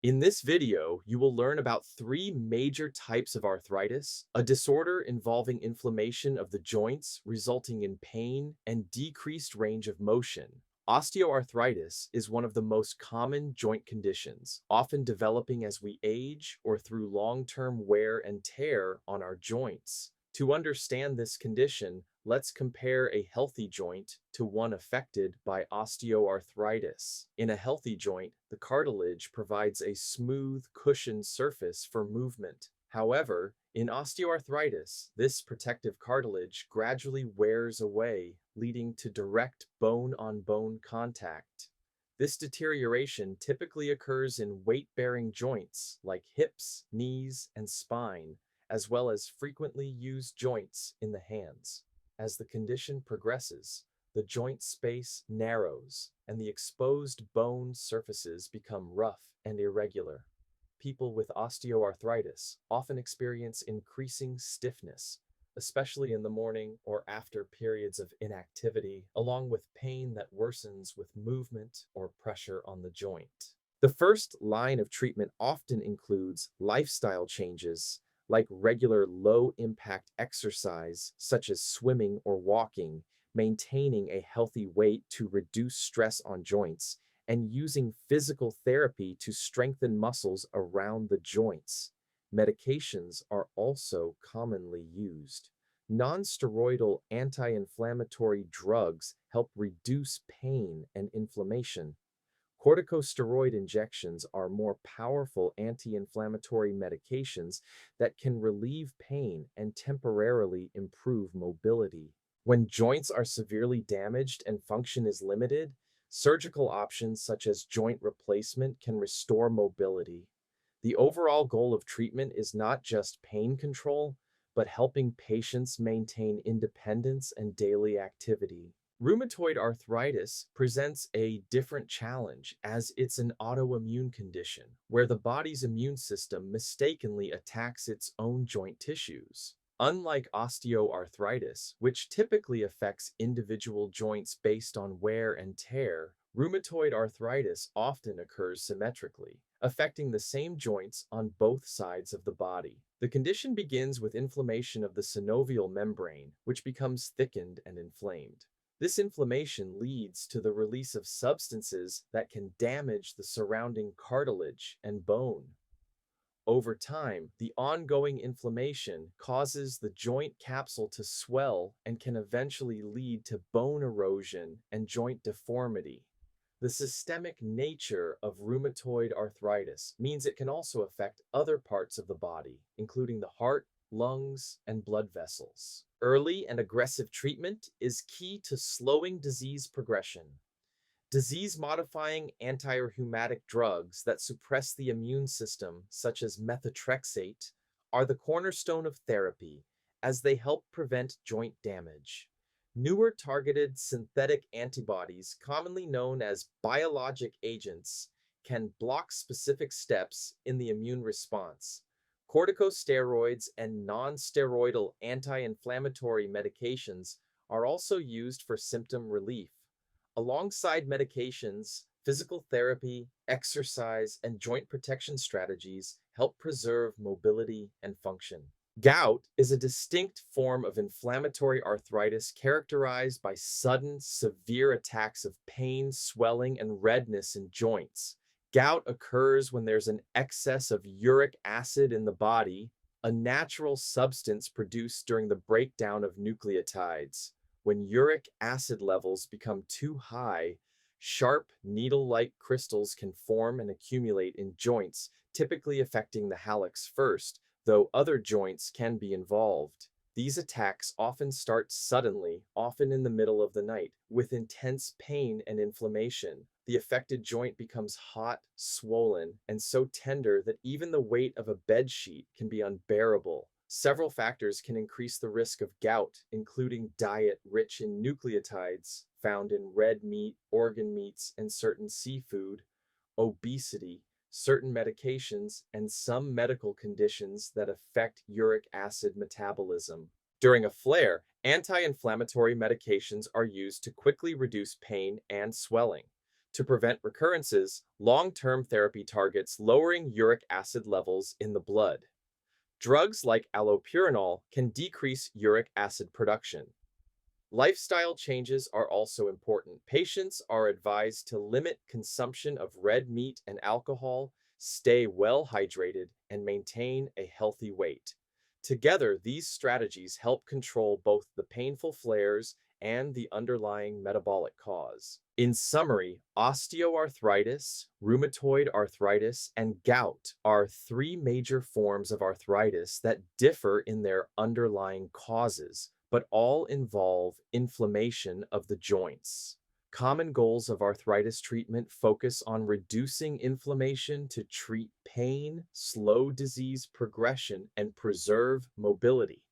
In this video, you will learn about three major types of arthritis, a disorder involving inflammation of the joints resulting in pain and decreased range of motion. Osteoarthritis is one of the most common joint conditions, often developing as we age or through long-term wear and tear on our joints. To understand this condition, let's compare a healthy joint to one affected by osteoarthritis. In a healthy joint, the cartilage provides a smooth, cushioned surface for movement. However, in osteoarthritis, this protective cartilage gradually wears away, leading to direct bone-on-bone contact. This deterioration typically occurs in weight-bearing joints like hips, knees, and spine, as well as frequently used joints in the hands. As the condition progresses, the joint space narrows and the exposed bone surfaces become rough and irregular. People with osteoarthritis often experience increasing stiffness, especially in the morning or after periods of inactivity, along with pain that worsens with movement or pressure on the joint. The first line of treatment often includes lifestyle changes like regular low impact exercise, such as swimming or walking, maintaining a healthy weight to reduce stress on joints, and using physical therapy to strengthen muscles around the joints. Medications are also commonly used. Non-steroidal anti-inflammatory drugs help reduce pain and inflammation. Corticosteroid injections are more powerful anti-inflammatory medications that can relieve pain and temporarily improve mobility. When joints are severely damaged and function is limited, surgical options such as joint replacement can restore mobility. The overall goal of treatment is not just pain control, but helping patients maintain independence and daily activity. Rheumatoid arthritis presents a different challenge as it's an autoimmune condition where the body's immune system mistakenly attacks its own joint tissues. Unlike osteoarthritis, which typically affects individual joints based on wear and tear, rheumatoid arthritis often occurs symmetrically, affecting the same joints on both sides of the body. The condition begins with inflammation of the synovial membrane, which becomes thickened and inflamed. This inflammation leads to the release of substances that can damage the surrounding cartilage and bone. Over time, the ongoing inflammation causes the joint capsule to swell and can eventually lead to bone erosion and joint deformity. The systemic nature of rheumatoid arthritis means it can also affect other parts of the body, including the heart, lungs, and blood vessels. Early and aggressive treatment is key to slowing disease progression. Disease-modifying anti-rheumatic drugs that suppress the immune system, such as methotrexate, are the cornerstone of therapy as they help prevent joint damage. Newer targeted synthetic antibodies, commonly known as biologic agents, can block specific steps in the immune response. Corticosteroids and non-steroidal anti-inflammatory medications are also used for symptom relief. Alongside medications, physical therapy, exercise, and joint protection strategies help preserve mobility and function. Gout is a distinct form of inflammatory arthritis characterized by sudden, severe attacks of pain, swelling, and redness in joints. Gout occurs when there's an excess of uric acid in the body, a natural substance produced during the breakdown of nucleotides. When uric acid levels become too high, sharp, needle-like crystals can form and accumulate in joints, typically affecting the hallux first, though other joints can be involved. These attacks often start suddenly, often in the middle of the night, with intense pain and inflammation. The affected joint becomes hot, swollen, and so tender that even the weight of a bed sheet can be unbearable. Several factors can increase the risk of gout, including diet rich in nucleotides found in red meat, organ meats, and certain seafood, obesity, certain medications, and some medical conditions that affect uric acid metabolism. During a flare, anti-inflammatory medications are used to quickly reduce pain and swelling. To prevent recurrences, long-term therapy targets lowering uric acid levels in the blood. Drugs like allopurinol can decrease uric acid production. Lifestyle changes are also important. Patients are advised to limit consumption of red meat and alcohol, stay well hydrated, and maintain a healthy weight. Together, these strategies help control both the painful flares and the underlying metabolic cause. In summary, osteoarthritis, rheumatoid arthritis, and gout are three major forms of arthritis that differ in their underlying causes, but all involve inflammation of the joints. Common goals of arthritis treatment focus on reducing inflammation to treat pain, slow disease progression, and preserve mobility.